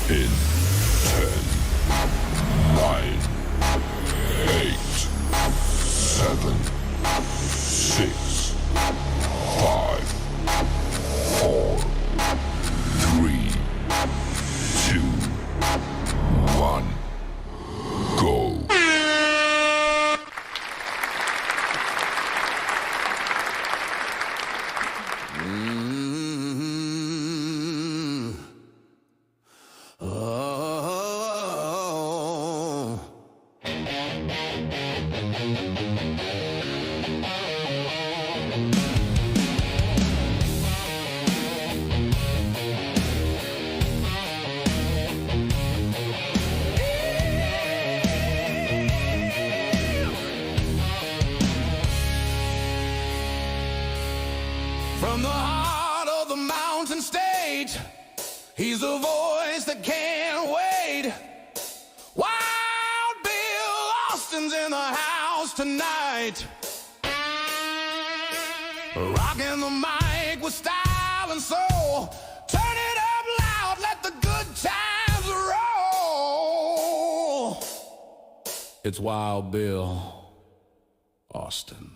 In 10, 9, 8, 7, 6, 5, 4, 3, 2, 1, go. From the heart of the mountain stage, he's a voice that can't wait. Wild Bill Austin's in the house tonight, rocking the mic with style and soul. Turn it up loud, let the good times roll. It's Wild Bill Austin.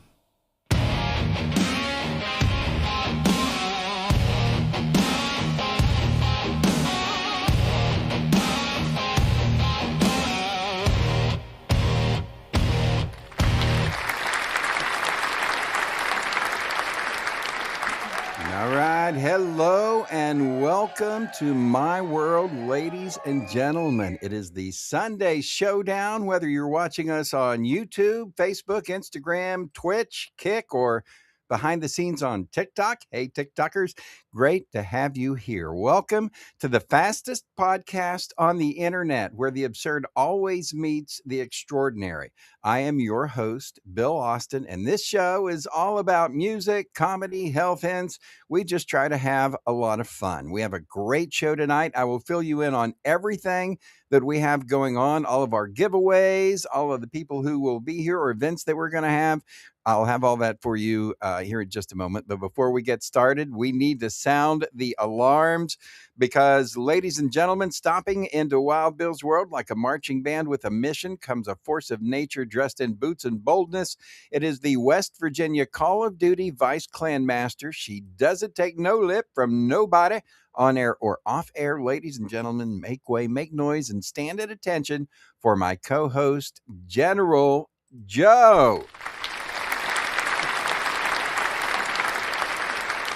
All right, hello and welcome to my world, ladies and gentlemen. It is the Sunday Showdown, whether you're watching us on YouTube, Facebook, Instagram, Twitch, Kick, or behind the scenes on TikTok. Hey, TikTokers, great to have you here. Welcome to the fastest podcast on the internet, where the absurd always meets the extraordinary. I am your host, Bill Austin, and this show is all about music, comedy, health hints. We just try to have a lot of fun. We have a great show tonight. I will fill you in on everything that we have going on, all of our giveaways, all of the people who will be here or events that we're going to have. I'll have all that for you here in just a moment. But before we get started, we need to sound the alarms because, ladies and gentlemen, stopping into Wild Bill's world like a marching band with a mission comes a force of nature dressed in boots and boldness. It is the West Virginia Call of Duty Vice Clan Master. She doesn't take no lip from nobody, on air or off air. Ladies and gentlemen, make way, make noise, and stand at attention for my co-host, General Joe.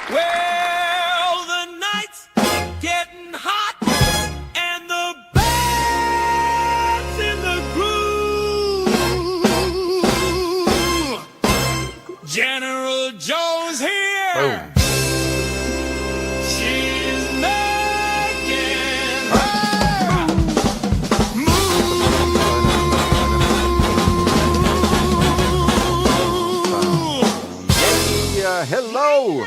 Well, the night's getting hot and the band's in the groove. General Joe's here. Boom. She's making her move. Hey, hello.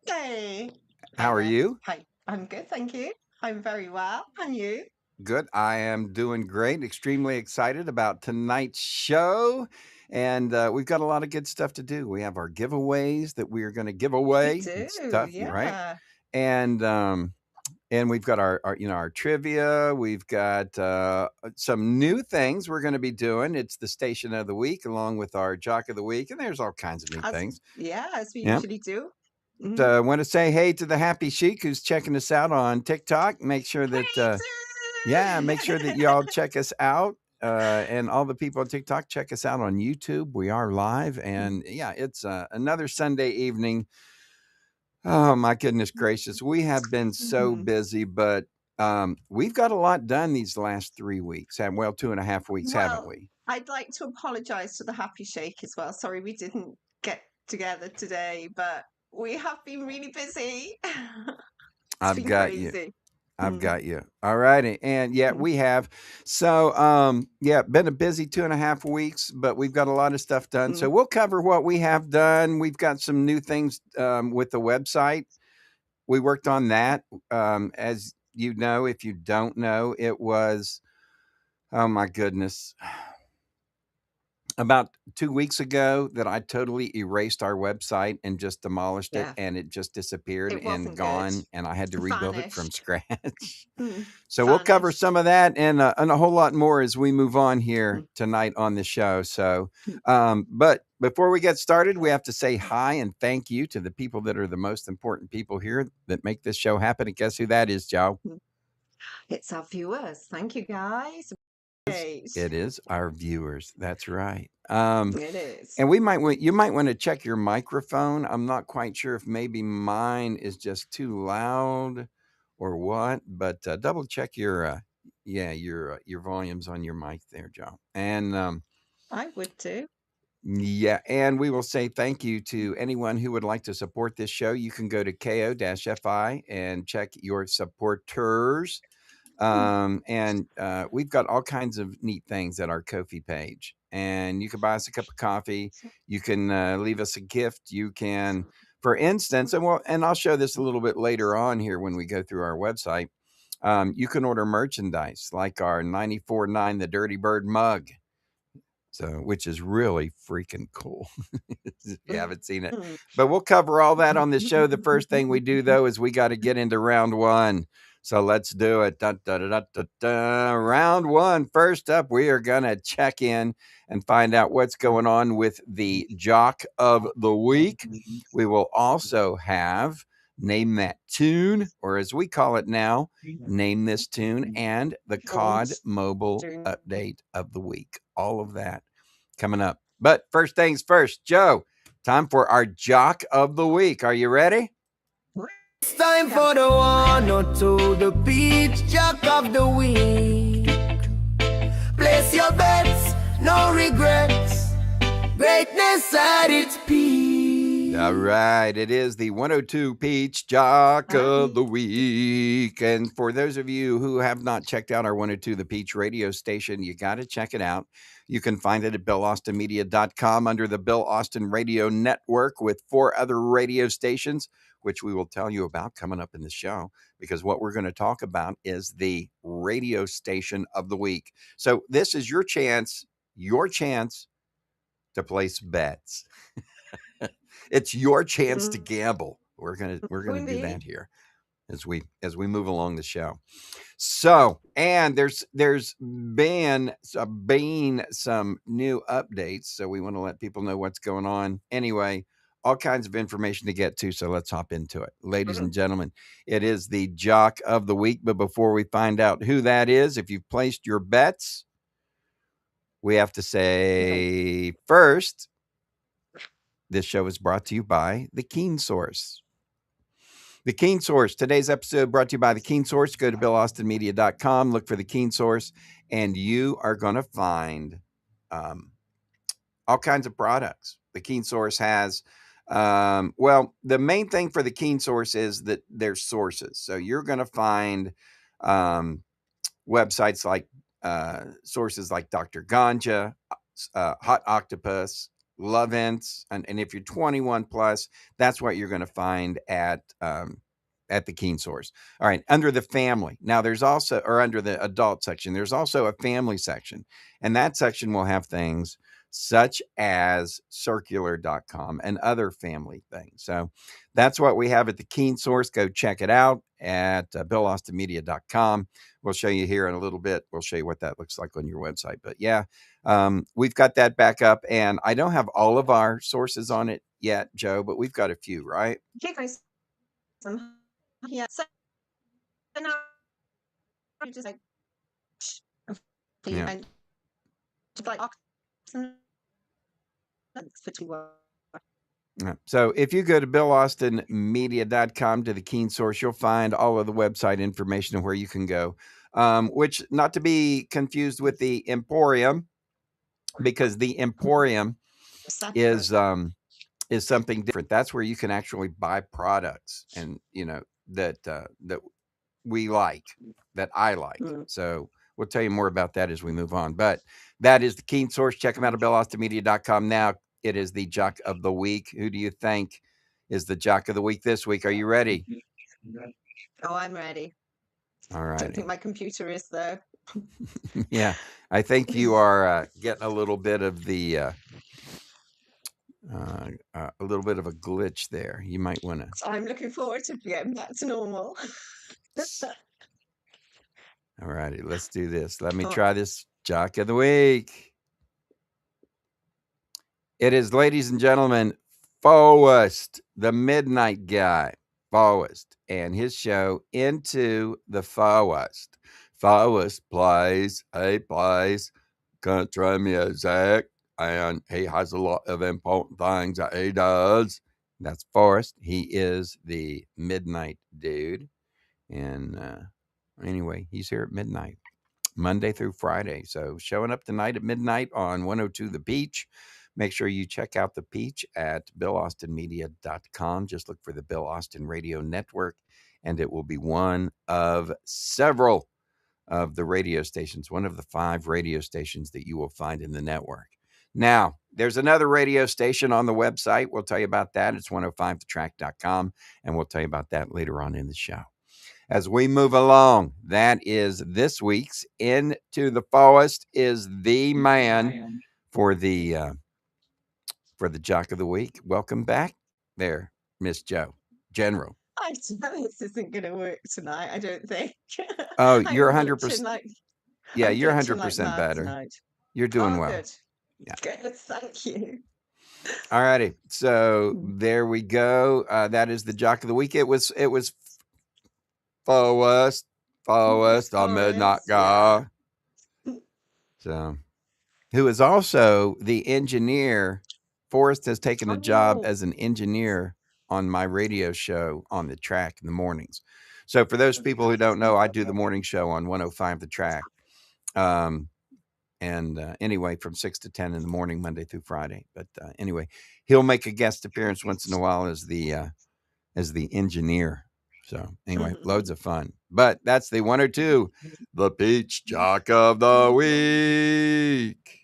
Hey. How are you? Hi. I'm good, thank you. I'm very well. And you? Good. I am doing great. Extremely excited about tonight's show. And we've got a lot of good stuff to do. We have our giveaways that we are going to give away We do, and stuff, right? yeah. And we've got our trivia. We've got some new things we're going to be doing. It's the Station of the Week along with our Jock of the Week, and there's all kinds of new things. As we Yeah. usually do. Mhm. I want to say hey to the Happy Chic who's checking us out on TikTok. Make sure that make sure that y'all check us out. And all the people on TikTok, check us out on YouTube. We are live, and yeah, it's another Sunday evening. Oh my goodness gracious, we have been so busy, but we've got a lot done these last 3 weeks. Well, 2.5 weeks, haven't Well, we? I'd like to apologize to the Happy Shake as well. Sorry we didn't get together today, but we have been really busy. I've been got you. crazy. I've got you. All righty. And yeah, we have. So, been a busy 2.5 weeks, but we've got a lot of stuff done. So we'll cover what we have done. We've got some new things with the website. We worked on that. As you know, if you don't know, it was, oh my goodness. about 2 weeks ago that I totally erased our website and just demolished it, Yeah, and it just disappeared it and wasn't good. gone, and I had to rebuild it from Vanished. scratch. Mm, So we'll cover vanished. some of that and a whole lot more as we move on here Mm, tonight on the show. So, mm. but before we get started, we have to say hi and thank you to the people that are the most important people here that make this show happen. And guess who that is, Joe? It's our viewers. Thank you, guys. Great. It is our viewers. That's right. It is. And you might want to check your microphone. I'm not quite sure if maybe mine is just too loud or what, but double check your volumes on your mic there, Joe. And I would too. yeah, and we will say thank you to anyone who would like to support this show. You can go to ko-fi and check your supporters. And we've got all kinds of neat things at our Ko-fi page. And you can buy us a cup of coffee. You can leave us a gift. You can, for instance, and I'll show this a little bit later on here when we go through our website. You can order merchandise like our 94.9 The Dirty Bird mug. So, which is really freaking cool if you haven't seen it. But we'll cover all that on the show. The first thing we do, though, is we got to get into round one. So let's do it. Da, da, da, da, da, da. Round one. First up, we are going to check in and find out what's going on with the Jock of the Week. We will also have Name That Tune, or as we call it now, Name This Tune, and the COD Mobile Update of the Week. All of that coming up. But first things first, Joe, time for our Jock of the Week. Are you ready? It's time for the 102, the Peach Jock of the Week. Place your bets, no regrets. Greatness at its peak. All right. It is the 102 Peach Jock of the Week. And for those of you who have not checked out our 102 The Peach radio station, you got to check it out. You can find it at BillAustinMedia.com under the Bill Austin Radio Network with 4 other radio stations, which we will tell you about coming up in the show, because what we're going to talk about is the radio station of the week. So this is your chance to place bets. It's your chance to gamble. We're gonna do that here as we move along the show. So, and there's been some new updates, so we want to let people know what's going on. Anyway, all kinds of information to get to, so let's hop into it. Ladies and gentlemen, it is the Jock of the Week, but before we find out who that is, if you've placed your bets, we have to say first, this show is brought to you by The Keen Source. The Keen Source. Today's episode brought to you by The Keen Source. Go to BillAustinMedia.com, look for The Keen Source, and you are going to find all kinds of products. The Keen Source has, the main thing for The Keen Source is that there's sources. So you're going to find websites like sources like Dr. Ganja, Hot Octopus, Lovense, and if you're 21 plus, that's what you're going to find at the Keen Source. All right, under the family. Now there's also, or under the adult section, there's also a family section, and that section will have things such as circular.com and other family things. So that's what we have at the Keen Source. Go check it out at BillAustinMedia.com. We'll show you here in a little bit. We'll show you what that looks like on your website. But yeah, we've got that back up, and I don't have all of our sources on it yet, Joe, but we've got a few, right? Okay, guys. Yeah. So now you just like, Yeah. and just like for 2 hours. Yeah. So if you go to BillAustinMedia.com to the Keen Source, you'll find all of the website information and where you can go, which not to be confused with the Emporium, because the Emporium is something different. That's where you can actually buy products, and that we like, that I like. So we'll tell you more about that as we move on. But that is the Keen Source. Check them out at BillAustinMedia.com now. It is the Jock of the Week. Who do you think is the Jock of the Week this week? Are you ready? Oh, I'm ready. All I right. don't think my computer is though. Yeah, I think you are getting a little bit of the a little bit of a glitch there. You might want to. So I'm looking forward to getting back to normal. All righty, let's do this. Let me Oh, try this Jock of the Week. It is, ladies and gentlemen, Forrest, the Midnight Guy, Forrest, and his show Into the Forrest. Forrest plays country music, and he has a lot of important things that he does. That's Forrest. He is the Midnight Dude. And anyway, he's here at midnight, Monday through Friday. So showing up tonight at midnight on 102 The Peach. Make sure you check out The Peach at BillAustinMedia.com. Just look for the Bill Austin Radio Network, and it will be one of several of the radio stations, one of the 5 radio stations that you will find in the network. Now, there's another radio station on the website. We'll tell you about that. It's 105thetrack.com, and we'll tell you about that later on in the show. As we move along, that is this week's Into the Forest is the man for the Jock of the Week. Welcome back there, Miss Joe, General. I know this isn't going to work tonight, I don't think. Oh, I'm you're glitching 100%. like Yeah, I'm you're glitching like 100% mad better. tonight. You're doing Oh, well. good. Yeah. Good, thank you. All righty. So there we go. That is the Jock of the Week. It was Forrest, a midnight Forrest, yeah. guy. So, who is also the engineer. Forrest has taken a job Oh, as an engineer on my radio show on the track in the mornings. So for those people who don't know, I do the morning show on 105 The Track. Anyway, from 6 to 10 in the morning, Monday through Friday. But anyway, he'll make a guest appearance once in a while as the engineer. So anyway, loads of fun. But that's the 102, the Peach Jock of the Week.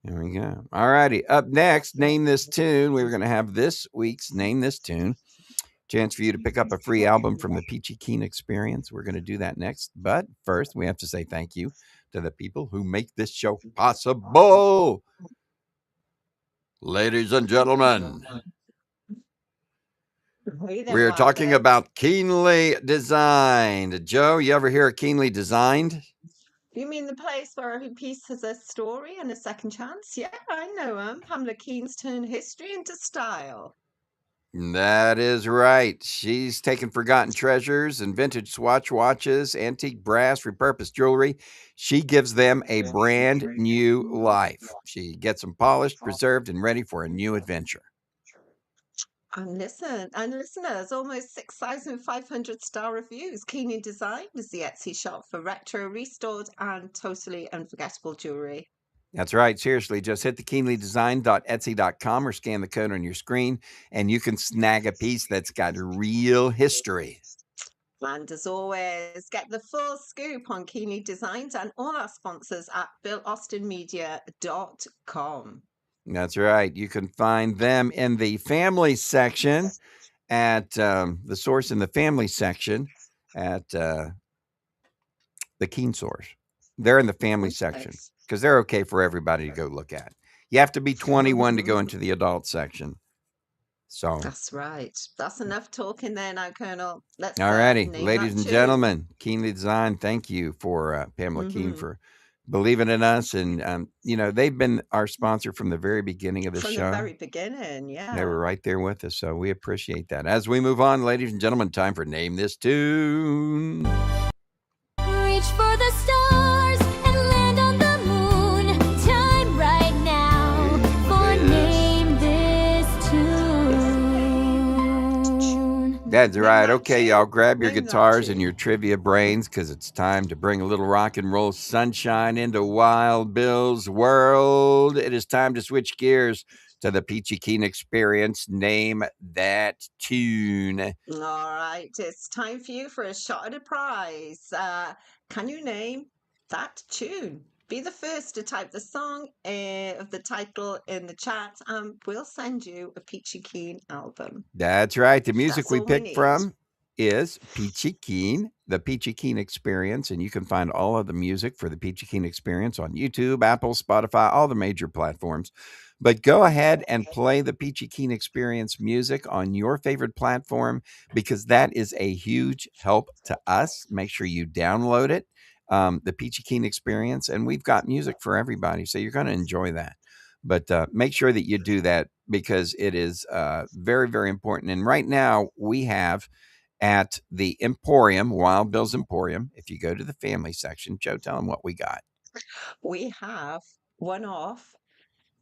There we go. All righty. Up next, Name This Tune. We were going to have this week's Name This Tune. Chance for you to pick up a free album from the Peachy Keen Experience. We're going to do that next. But first, we have to say thank you to the people who make this show possible. Ladies and gentlemen, we are talking about Keenly Designed. Joe, you ever hear of Keenly Designed? You mean the place where every piece has a story and a second chance? Yeah, I know him. Pamela Keen's turned history into style. That is right. She's taken forgotten treasures and vintage Swatch watches, antique brass, repurposed jewelry. She gives them a brand new life. She gets them polished, preserved, and ready for a new adventure. And listeners, almost 6,500 star reviews. Keenly Designed is the Etsy shop for retro, restored, and totally unforgettable jewelry. That's right. Seriously, just hit the keenlydesign.etsy.com or scan the code on your screen, and you can snag a piece that's got real history. And as always, get the full scoop on Keenly Designed and all our sponsors at BillAustinMedia.com. That's right. You can find them in the family section at the source in the family section at the Keen Source. They're in the family section because they're okay for everybody to go look at. You have to be 21 to go into the adult section. So that's right. That's enough talking there now, Colonel. Let's all righty, ladies and gentlemen, Keenly Designed. Thank you for Pamela Keen for believing in us, and they've been our sponsor from the very beginning of the show. From the very beginning, yeah. They were right there with us, so we appreciate that. As we move on, ladies and gentlemen, time for Name This Tune. Reach for the stars and land on the moon. Time right now for Name This Tune. That's right. Okay, y'all, grab your guitars and your trivia brains because it's time to bring a little rock and roll sunshine into Wild Bill's world. It is time to switch gears to the Peachy Keen Experience. Name that tune. All right, it's time for you for a shot at a prize. Can you name that tune? Be the first to type the song of the title in the chat, and we'll send you a Peachy Keen album. That's right. The music we picked from is Peachy Keen, the Peachy Keen Experience, and you can find all of the music for the Peachy Keen Experience on YouTube, Apple, Spotify, all the major platforms. But go ahead and play the Peachy Keen Experience music on your favorite platform because that is a huge help to us. Make sure you download it, the Peachy Keen Experience, and we've got music for everybody, so you're going to enjoy that. But make sure that you do that because it is very, very important. And right now we have at the Emporium, Wild Bill's Emporium, if you go to the family section, Joe, tell them what we got. We have one-off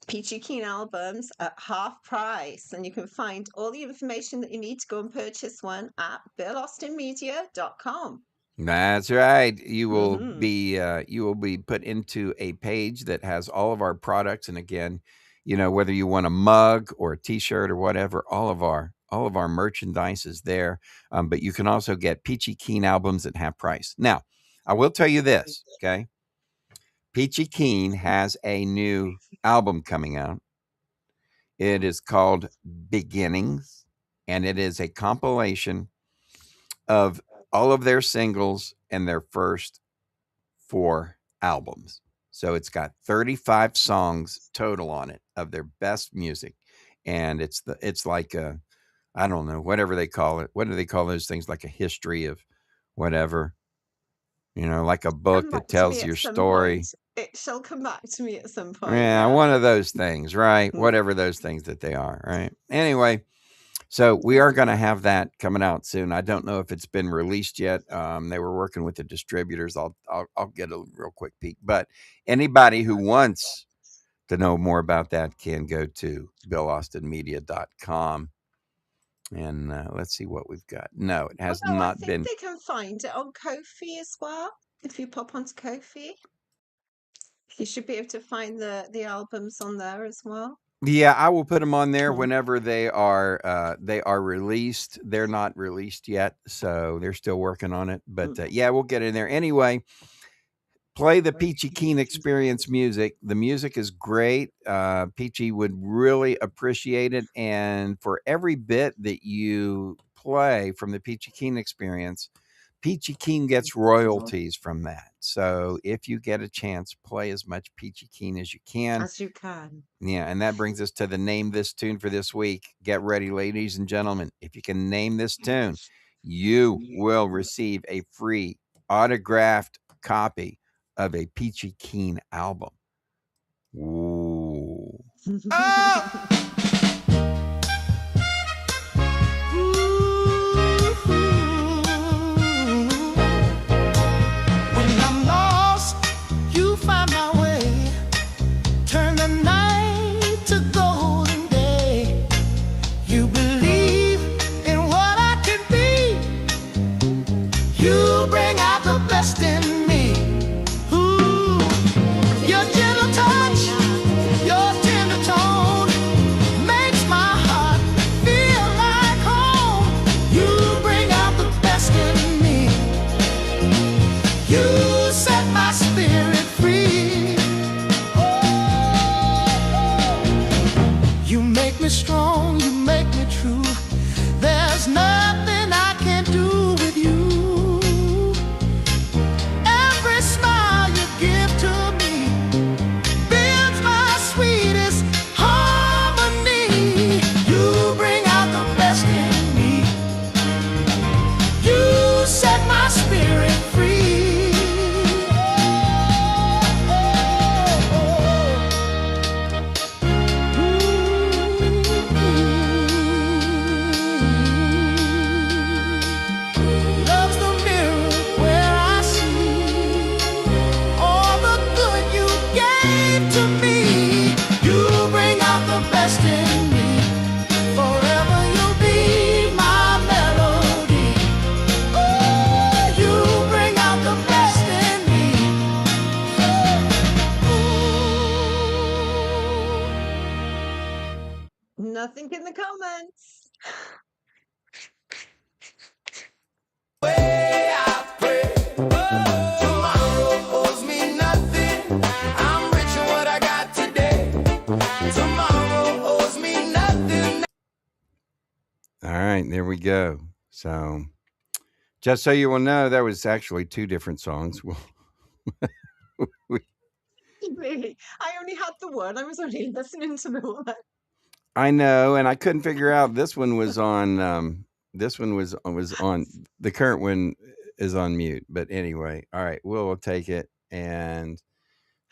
Peachy Keen albums at half price, and you can find all the information that you need to go and purchase one at BillAustinMedia.com. That's right. You will be put into a page that has all of our products, and again, whether you want a mug or a T-shirt or whatever, all of our merchandise is there. But you can also get Peachy Keen albums at half price. Now, I will tell you this, okay? Peachy Keen has a new album coming out. It is called Beginnings, and it is a compilation of all of their singles and their first 4 albums. So it's got 35 songs total on it of their best music. And it's like I don't know, whatever they call it. What do they call those things? Like a history of whatever, like a book that tells your story. It shall come back to me at some point. Yeah, one of those things, right? Whatever those things that they are, right? Anyway, so we are going to have that coming out soon. I don't know if it's been released yet. They were working with the distributors. I'll get a real quick peek. But anybody who wants to know more about that can go to BillAustinMedia.com. And let's see what we've got. No, it has not I think been. They can find it on Ko-fi as well. If you pop onto Ko-fi, you should be able to find the albums on there as well. Yeah, I will put them on there whenever they are released. They're not released yet, so they're still working on it. But yeah, we'll get in there anyway. Play the Peachy Keen Experience music. The music is great. Peachy would really appreciate it. And for every bit that you play from the Peachy Keen Experience, Peachy Keen gets royalties from that. So if you get a chance, play as much Peachy Keen as you can. As you can. Yeah, and that brings us to the Name This Tune for this week. Get ready, ladies and gentlemen. If you can name this tune, you will receive a free autographed copy of a Peachy Keen album. Ooh. When I'm lost, you find my way. Turn the night to golden day. You believe in what I can be. You bring out the best in me. Ooh, your gentle touch, your tender tone makes my heart feel like home. You bring out the best in me. You set my spirit free. You make me strong, you make me true. There's nothing I can't do with you. Every smile you give to me builds my sweetest harmony. You bring out the best in me. You set my spirit free. Love's the mirror where I see all the good you gave to me. You bring out the best in me. Forever you'll be my melody. Oh, you bring out the best in me. Nothing in the comments. Way I pray. Tomorrow owes me nothing. I'm rich in what I got today. Tomorrow owes me nothing. All right, there we go. So Just so you will know, there was actually two different songs. Really, I only had the one. I was only listening to the one. I know, and I couldn't figure out this one was on. This one was on. The current one is on mute. But anyway, all right, we'll take it and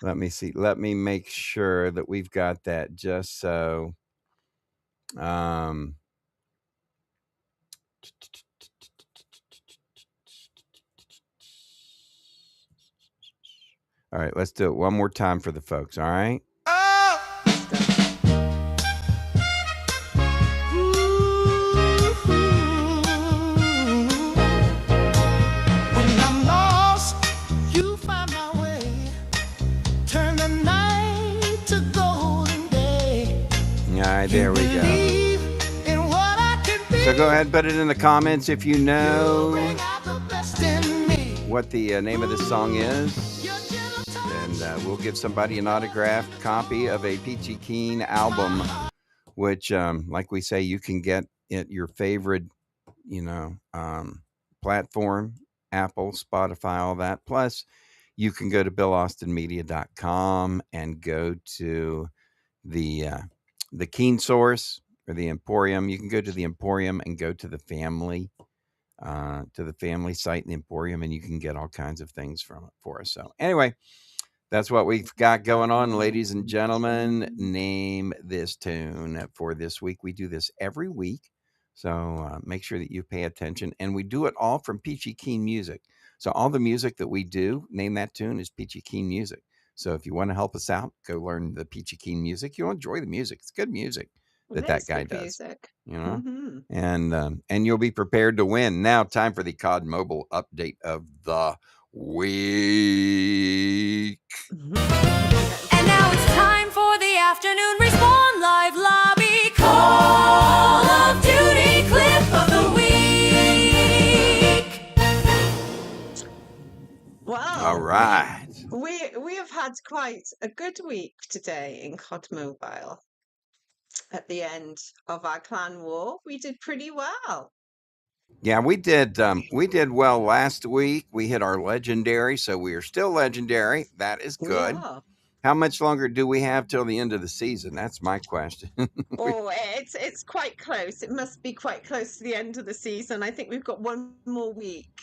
let me see. Let me make sure that we've got that just so. All right, let's do it one more time for the folks. All right. When I'm lost, you find my way. Turn the night to golden day. All right, there we go. Believe in what I can be. So go ahead and put it in the comments if you know Bring out the best in me. what the name of this song is. Your gentle touch. And we'll give somebody an autographed copy of a Peachy Keen album, which, like we say, you can get at your favorite, platform, Apple, Spotify, all that. Plus, you can go to BillAustinMedia.com and go to the Keen Source or the Emporium. You can go to the Emporium and go to the family site in the Emporium, and you can get all kinds of things from it for us. So anyway, that's what we've got going on, ladies and gentlemen. Name this tune for this week. We do this every week, so make sure that you pay attention. And we do it all from Peachy Keen Music. So all the music that we do, name that tune, is Peachy Keen Music. So if you want to help us out, go learn the Peachy Keen music. You'll enjoy the music. It's good music that guy does. Music. And you'll be prepared to win. Now, time for the COD Mobile update of the week. And now it's time for the afternoon Respawn Live Lobby Call of Duty clip of the week. Wow. All right. We have had quite a good week today in COD Mobile. At the end of our clan war, we did pretty well. Yeah, we did well last week. We hit our legendary, so we are still legendary. That is good. Yeah. How much longer do we have till the end of the season? That's my question. Oh, it's quite close. It must be quite close to the end of the season. I think we've got one more week.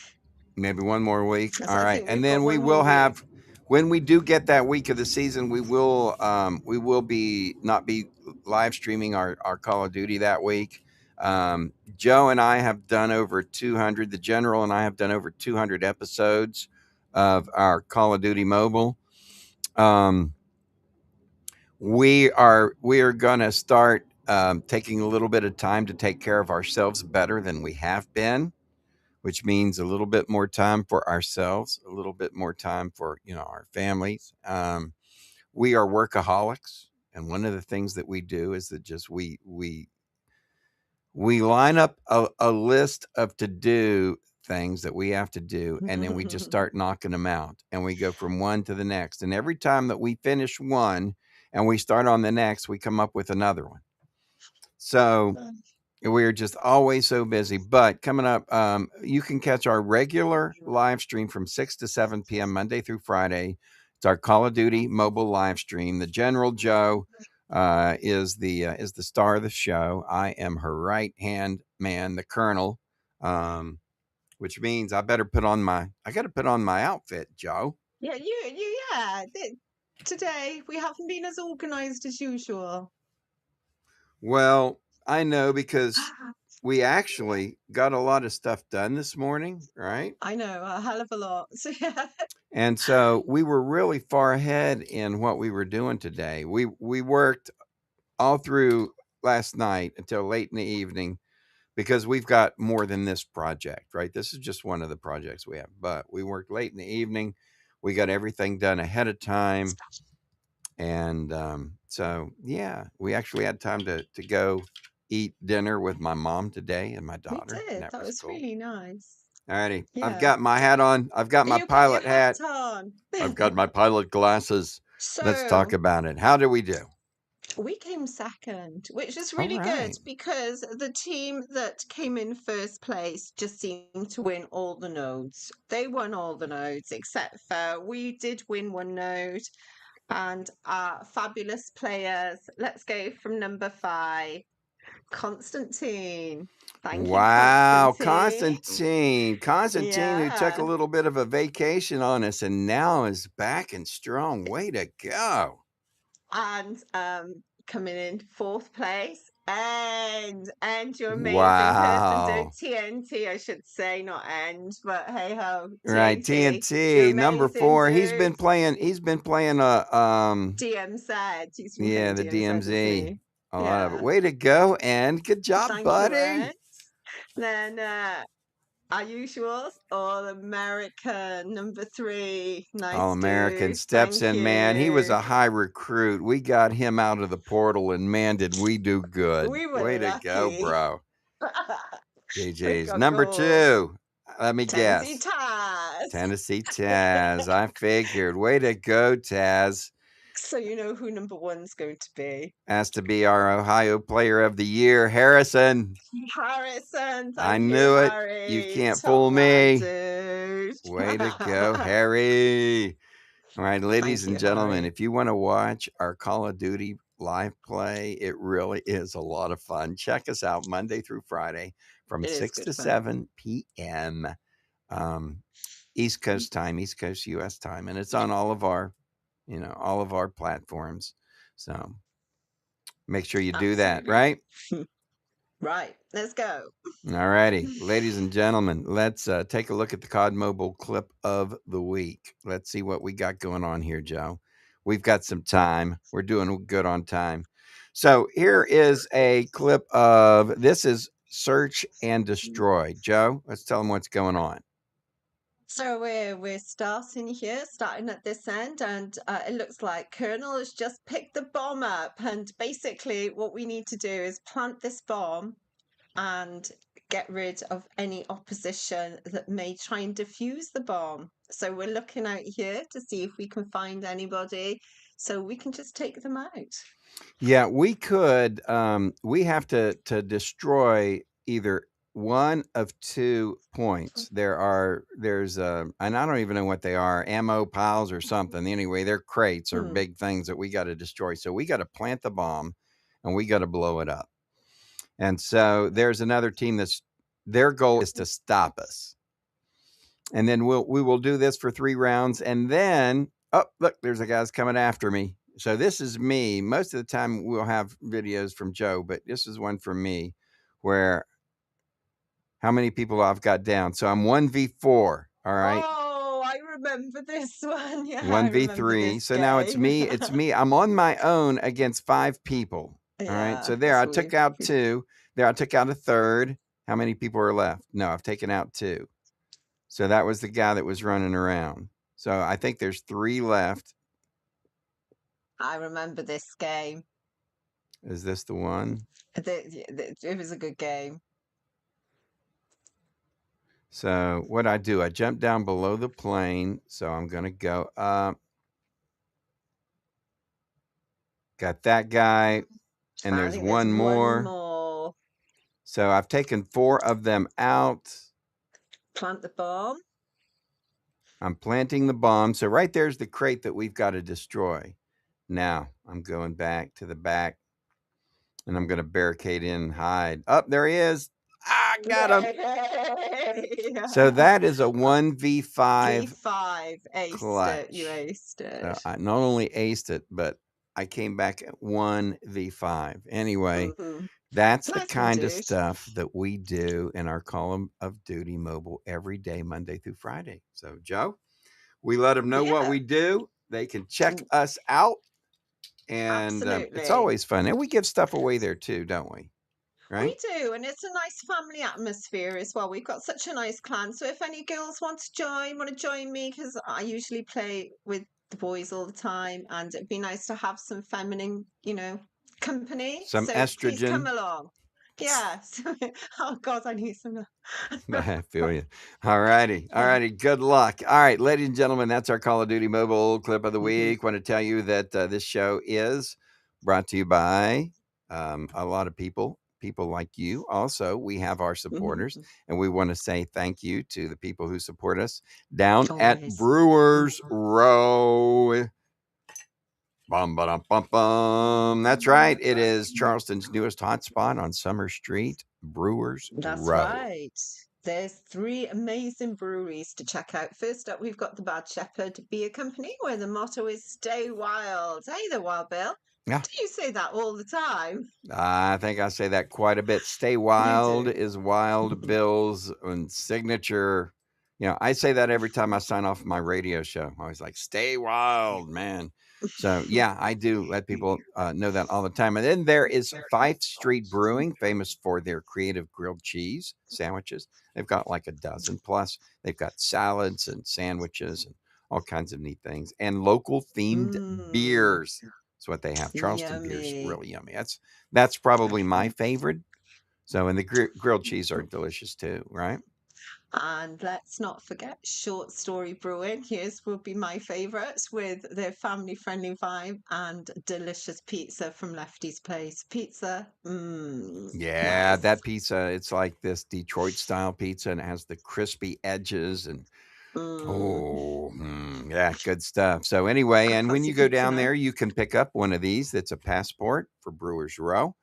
Maybe one more week. Yes, All I right, think and we've then got we one will more have week. when we do get that week of the season, we will be not be live streaming our Call of Duty that week. Joe and I have done over 200. The General and I have done over 200 episodes of our Call of Duty Mobile. We are going to start taking a little bit of time to take care of ourselves better than we have been, which means a little bit more time for ourselves, a little bit more time for our families. We are workaholics, and one of the things that we do is that just we line up a list of to-do things that we have to do, and then we just start knocking them out, and we go from one to the next. And every time that we finish one and we start on the next, we come up with another one. So we're just always so busy. But coming up, you can catch our regular live stream from 6 to 7 p.m. Monday through Friday. It's our Call of Duty mobile live stream. The General Joe is the star of the show. I am her right hand man, the Colonel, which means I got to put on my outfit, Joe. Yeah, today we haven't been as organized as usual. Well, I know because we actually got a lot of stuff done this morning, right? I know, a hell of a lot. Yeah. And so we were really far ahead in what we were doing today. We worked all through last night until late in the evening because we've got more than this project, right? This is just one of the projects we have, but we worked late in the evening. We got everything done ahead of time. And so, yeah, we actually had time to go eat dinner with my mom today and my daughter. We did. That was cool. Really nice. All righty. Yeah. I've got my hat on. I've got my pilot hat. On. I've got my pilot glasses. So, let's talk about it. How do we do? We came second, which is All really good right. because the team that came in first place just seemed to win all the nodes. They won all the nodes except for we did win one node, and our fabulous players. Let's go from number 5, Constantine. Thank you, Wow, Constantine. Constantine, who took a Yeah. little bit of a vacation on us and now is back and strong. Way to go. And coming in 4th place. And you amazing person, do Wow. TNT, I should say, not end, but hey ho, Right, TNT. You're TNT, number amazing, 4. dude. He's been playing DMZ. He's been yeah, playing the DMZ, hasn't DMZ. he? A lot of it. Yeah. Way to go, and good job, Thank you, buddy. Ed. Then our usuals, All American, number 3. Nice All American dude. steps Thank in, man. He was you. a high recruit. We got him out of the portal, and man, did we do good. We were Way to go, lucky. bro. We GG's. got Number goals. 2. Let me Tennessee guess. Taz. Tennessee Taz. I figured. Way to go, Taz. So you know who number 1's going to be. Has to be our Ohio Player of the Year, Harrison. Harrison. Thank I you, knew it. Harry. You can't Top fool man, me. dude. Way to go, Harry. All right, ladies Thank and you, gentlemen, Harry. if you want to watch our Call of Duty live play, it really is a lot of fun. Check us out Monday through Friday from It is 6 good to fun. 7 p.m. East Coast time, East Coast US time, and it's on all of our, all of our platforms. So make sure you do that, Absolutely. right? Right. Let's go. All righty, ladies and gentlemen, let's take a look at the COD Mobile clip of the week. Let's see what we got going on here, Joe. We've got some time. We're doing good on time. So here is a clip of, this is Search and Destroy. Joe, let's tell them what's going on. So we're starting at this end, and it looks like Colonel has just picked the bomb up. And basically, what we need to do is plant this bomb and get rid of any opposition that may try and defuse the bomb. So we're looking out here to see if we can find anybody, so we can just take them out. Yeah, we could. We have to destroy either one of 2 points. There's and I don't even know what they are, ammo piles or something. Anyway, they're crates or big things that we got to destroy. So we got to plant the bomb and we got to blow it up. And so there's another team that's, their goal is to stop us. And then we will do this for 3 rounds, and then, oh, look, there's a guy's coming after me. So this is me. Most of the time we'll have videos from Joe, but this is one from me where how many people I've got down. So I'm 1v4. All right. Oh, I remember this one. Yeah, 1v3. So now it's me. It's me. I'm on my own against 5 people. All right. So there, I took out 2. There, I took out a third. How many people are left? No, I've taken out 2. So that was the guy that was running around. So I think there's 3 left. I remember this game. Is this the one? It was a good game. So what I do, I jump down below the plane. So I'm going to go up. Got that guy. And there's one more. So I've taken 4 of them out. Plant the bomb. I'm planting the bomb. So right there's the crate that we've got to destroy. Now I'm going back to the back. And I'm going to barricade in and hide. Up, there he is. Ah, got him. Yeah. So that is a 1v5 V5. Aced clutch. it. You aced it. So I not only aced it, but I came back at 1v5. Anyway, that's the Nice kind of dude. stuff that we do in our Call of Duty Mobile every day, Monday through Friday. So, Joe, we let them know what Yeah. we do. They can check us out. And it's Absolutely. always fun. And we give stuff away there too, don't we? Right? We do, and it's a nice family atmosphere as well. We've got such a nice clan. So if any girls want to join me, because I usually play with the boys all the time, and it'd be nice to have some feminine, company. Some so Please estrogen. come along. Yeah. Oh God, I need some. I feel you. All righty. All righty. Good luck. All right, ladies and gentlemen, that's our Call of Duty Mobile clip of the week. Want to tell you that this show is brought to you by a lot of people like you. Also, we have our supporters, and we want to say thank you to the people who support us down at Always. Brewers Row. Bum, ba-dum, bum, bum. That's right. It is Charleston's newest hotspot on Summer Street, Brewers That's Row. right. There's 3 amazing breweries to check out. First up, we've got the Bad Shepherd Beer Company, where the motto is "Stay Wild." Hey there, Wild Bill. Yeah. Do you say that all the time? I think I say that quite a bit. Stay You Wild do. is Wild Bill's signature. You know, I say that every time I sign off my radio show. I was like, "Stay wild, man." So yeah, I do let people know that all the time. And then there is Fife Street Brewing, famous for their creative grilled cheese sandwiches. They've got like a dozen plus. They've got salads and sandwiches and all kinds of neat things. And local themed beers. That's what they have. Charleston beer's Yummy. really yummy. That's probably my favorite. So, and the grilled cheese are delicious too, right? And let's not forget Short Story Brewing. Here's will be my favourites with their family-friendly vibe and delicious pizza from Lefty's Place. Pizza, Yeah, nice. that pizza, it's like this Detroit style pizza and it has the crispy edges and yeah, good stuff. So anyway, and when Classy you go pizza down now. there, you can pick up one of these that's a passport for Brewers Row.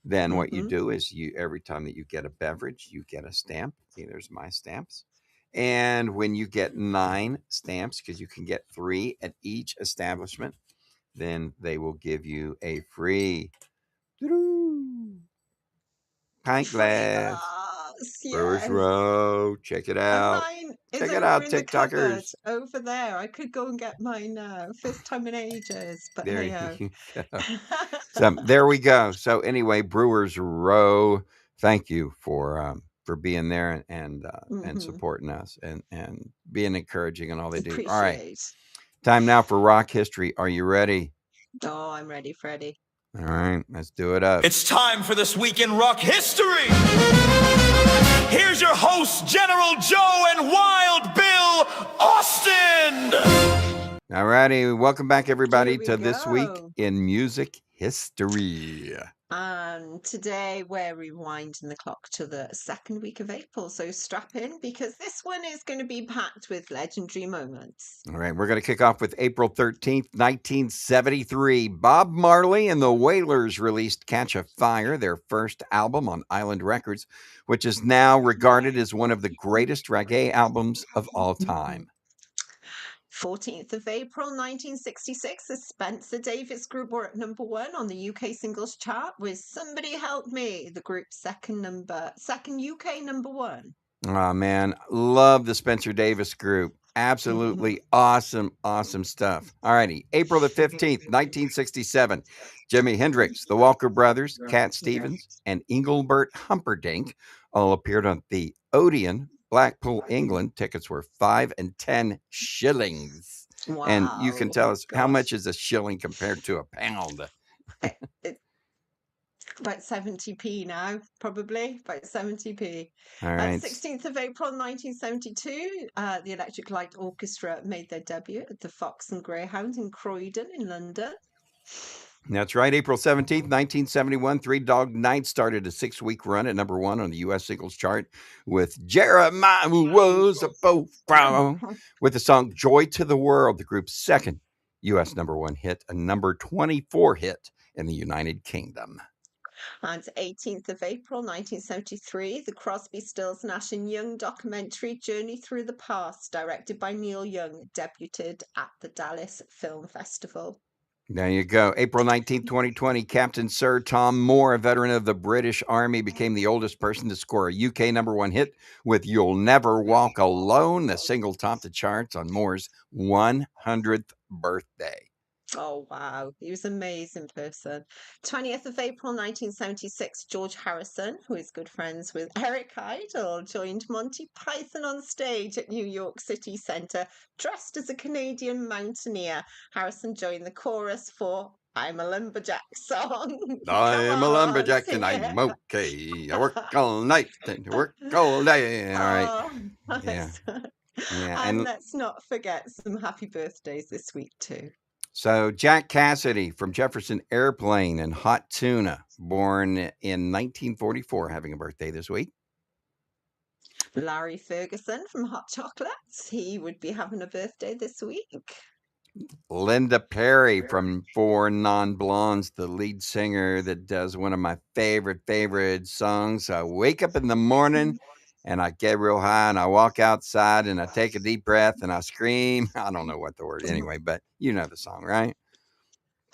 Then what you do is you every time that you get a beverage, you get a stamp. See, there's my stamps. And when you get 9 stamps, because you can get 3 at each establishment, then they will give you a free pint Free glass. glass, Brewers yes. Row, check it And out. mine is Check it over out, in the cupboard TikTokers. over there. I could go and get mine now. First time in ages, but There hey you go. So there we go. So anyway, Brewers Row, thank you for being there and supporting us and being encouraging and all they do. All right, Appreciate. time now for rock history. Are you ready? Oh, I'm ready, Freddie. All right, let's do it up. It's time for This Week in Rock History. Here's your hosts, General Joe and Wild Bill Austin. All righty, welcome back everybody Here we to This Week go. in Music History. And today we're rewinding the clock to the 2nd week of April. So strap in because this one is going to be packed with legendary moments. All right, we're going to kick off with April 13th, 1973. Bob Marley and the Wailers released Catch a Fire, their first album on Island Records, which is now regarded as one of the greatest reggae albums of all time. 14th of April 1966, the Spencer Davis Group were at number 1 on the UK singles chart with Somebody Help Me, the group's second UK number 1. Oh man, love the Spencer Davis Group. Absolutely awesome stuff. All righty, April the 15th, 1967, Jimi Hendrix, the Walker Brothers, Cat Stevens, and Engelbert Humperdinck all appeared on the Odeon, Blackpool, England. Tickets were 5 and 10 shillings. Wow. And you can tell us how much is a shilling compared to a pound? About 70p now, probably about 70p. All right. 16th of April 1972, the Electric Light Orchestra made their debut at the Fox and Greyhound in Croydon in London. That's right. April 17th, 1971, Three Dog Night started a 6-week run at number 1 on the U.S. singles chart with Jeremiah, who was a profile, with the song Joy to the World, the group's second U.S. number 1 hit, a number 24 hit in the United Kingdom. And 18th of April 1973, the Crosby, Stills, Nash and Young documentary Journey Through the Past, directed by Neil Young, debuted at the Dallas Film Festival. There you go. April 19th, 2020, Captain Sir Tom Moore, a veteran of the British Army, became the oldest person to score a UK number 1 hit with You'll Never Walk Alone. The single topped the charts on Moore's 100th birthday. Oh, wow. He was an amazing person. 20th of April 1976, George Harrison, who is good friends with Eric Idle, joined Monty Python on stage at New York City Centre, dressed as a Canadian mountaineer. Harrison joined the chorus for I'm a Lumberjack song. I'm a lumberjack and I'm okay. I work all night and work all day. All right. Yeah. And let's not forget some happy birthdays this week too. So, Jack Cassidy from Jefferson Airplane and Hot Tuna, born in 1944, having a birthday this week. Larry Ferguson from Hot Chocolates. He would be having a birthday this week. Linda Perry from Four Non Blondes, the lead singer that does one of my favorite songs. I wake up in the morning and I get real high and I walk outside and I take a deep breath and I scream. I don't know what the word anyway, but you know the song, right?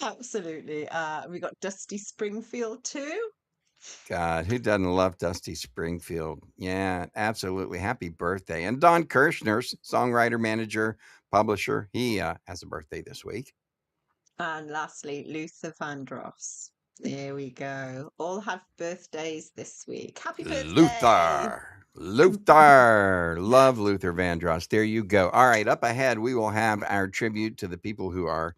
Absolutely. We got Dusty Springfield too. God, who doesn't love Dusty Springfield? Yeah, absolutely. Happy birthday. And Don Kirshner, songwriter, manager, publisher, he has a birthday this week. And lastly, Luther Vandross. There we go. All have birthdays this week. Happy birthday. Luther. Love Luther Vandross. There you go. All right, up ahead, we will have our tribute to the people who are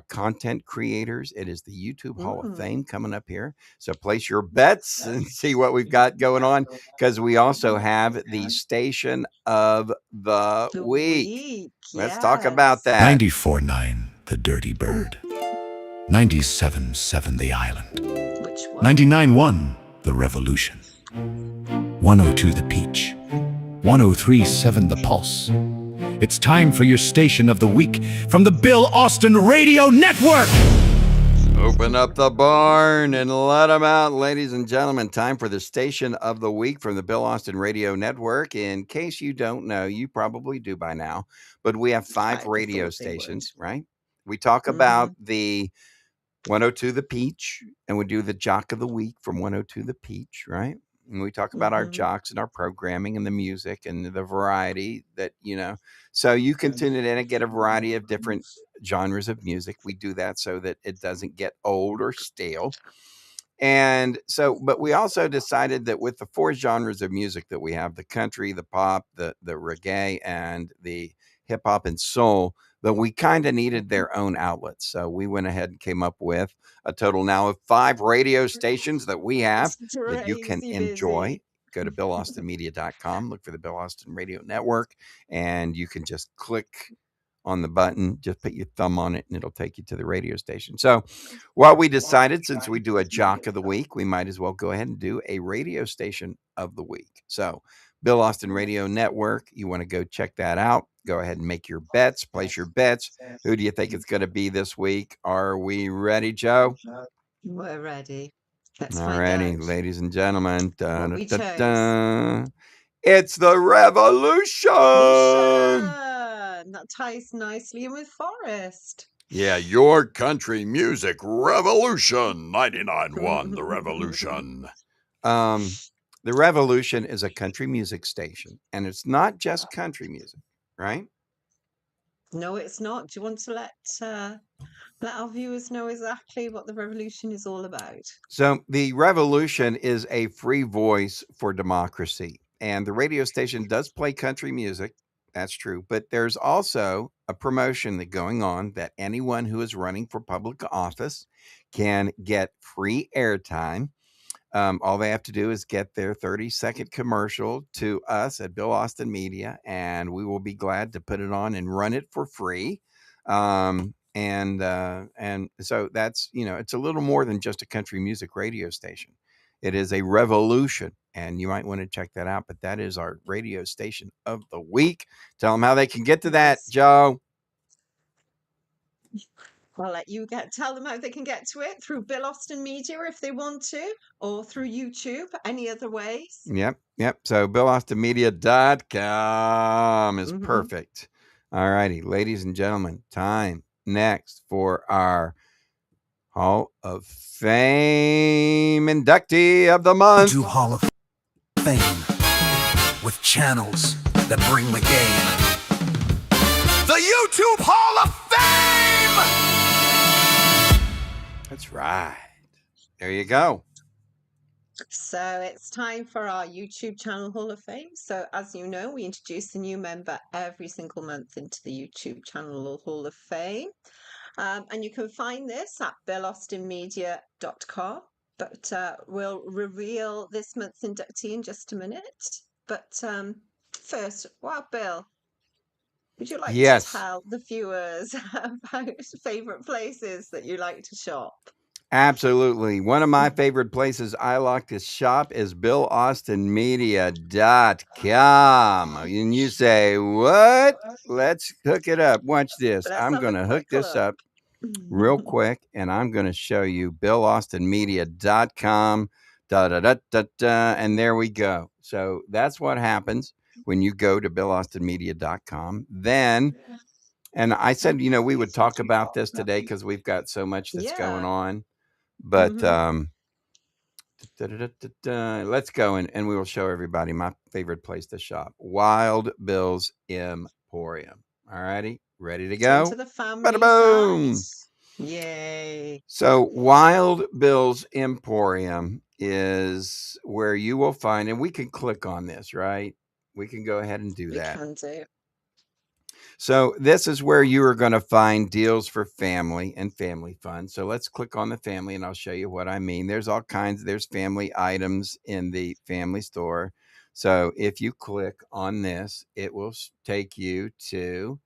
content creators. It is the YouTube Hall of Fame coming up here. So place your bets and see what we've got going on, because we also have the Station of the Week. Let's talk about that. 94.9 The Dirty Bird, 97.7 The Island, Which one? 99.1 The Revolution, 102 The Peach, 103.7 The Pulse. It's time for your Station of the Week from the Bill Austin Radio Network. Open up the barn and let them out, ladies and gentlemen. Time for the Station of the Week from the Bill Austin Radio Network. In case you don't know, you probably do by now, but we have 5 radio stations, right? We talk about the 102 The Peach, and we do the Jock of the Week from 102 The Peach, right? And we talk about our jocks and our programming and the music and the variety that, so you can tune it in and get a variety of different genres of music. We do that so that it doesn't get old or stale. And so, but we also decided that with the 4 genres of music that we have, the country, the pop, the reggae, and the hip hop and soul, that we kind of needed their own outlets. So we went ahead and came up with a total now of 5 radio stations that we have that you can enjoy. Go to BillAustinMedia.com, look for the Bill Austin Radio Network, and you can just click on the button, just put your thumb on it, and it'll take you to the radio station. So what we decided, since we do a Jock of the Week, we might as well go ahead and do a radio station of the week. So Bill Austin Radio Network, you want to go check that out. Go ahead and make your bets, place your bets. Who do you think it's going to be this week? Are we ready, Joe? We're ready. Let's All find righty, out. ladies and gentlemen. Dun, we dun, chose. dun. It's the Revolution. That ties nicely in with Forrest. Yeah, your country music revolution. 99.1 The Revolution. The Revolution is a country music station, and it's not just country music, right? No, it's not. Do you want to let our viewers know exactly what the Revolution is all about? So the Revolution is a free voice for democracy, and the radio station does play country music. That's true. But there's also a promotion that going on that anyone who is running for public office can get free airtime. All they have to do is get their 30-second commercial to us at Bill Austin Media, and we will be glad to put it on and run it for free. And so that's, it's a little more than just a country music radio station. It is a revolution, and you might want to check that out. But that is our radio station of the week. Tell them how they can get to that, Joe. I'll let you tell them how they can get to it through Bill Austin Media if they want to, or through YouTube, any other ways. Yep. So BillAustinMedia.com is perfect. All righty, ladies and gentlemen, time next for our Hall of Fame inductee of the month. To Hall of Fame with channels that bring the game. The YouTube Hall of Fame! That's right. There you go. So it's time for our YouTube channel Hall of Fame. So as you know, we introduce a new member every single month into the YouTube channel Hall of Fame. And you can find this at BillAustinMedia.com. But we'll reveal this month's inductee in just a minute. But first, wow, Bill, Would you like to Yes, tell the viewers about favorite places that you like to shop? absolutely. One of my favorite places I like to shop is BillAustinMedia.com. And you say, what? Let's hook it up. Watch this. Let's I'm have a going to hook quick this look. up real quick, and I'm going to show you BillAustinMedia.com. Da, da, da, da, da, and there we go. So that's what happens when you go to BillAustinMedia.com. Then, and I said, we would talk about this today because we've got so much that's going Yeah. on. But Mhm. let's go and we will show everybody my favorite place to shop, Wild Bill's Emporium. All righty, ready to Turn to go? the Bada family side. boom. Yay. So, Wild Bill's Emporium is where you will find, and we can click on this, right? We can go ahead and do You that. can do. So, this is where you are going to find deals for family and family fun. So, let's click on the family and I'll show you what I mean. There's all kinds, there's family items in the family store. So, if you click on this, it will take you to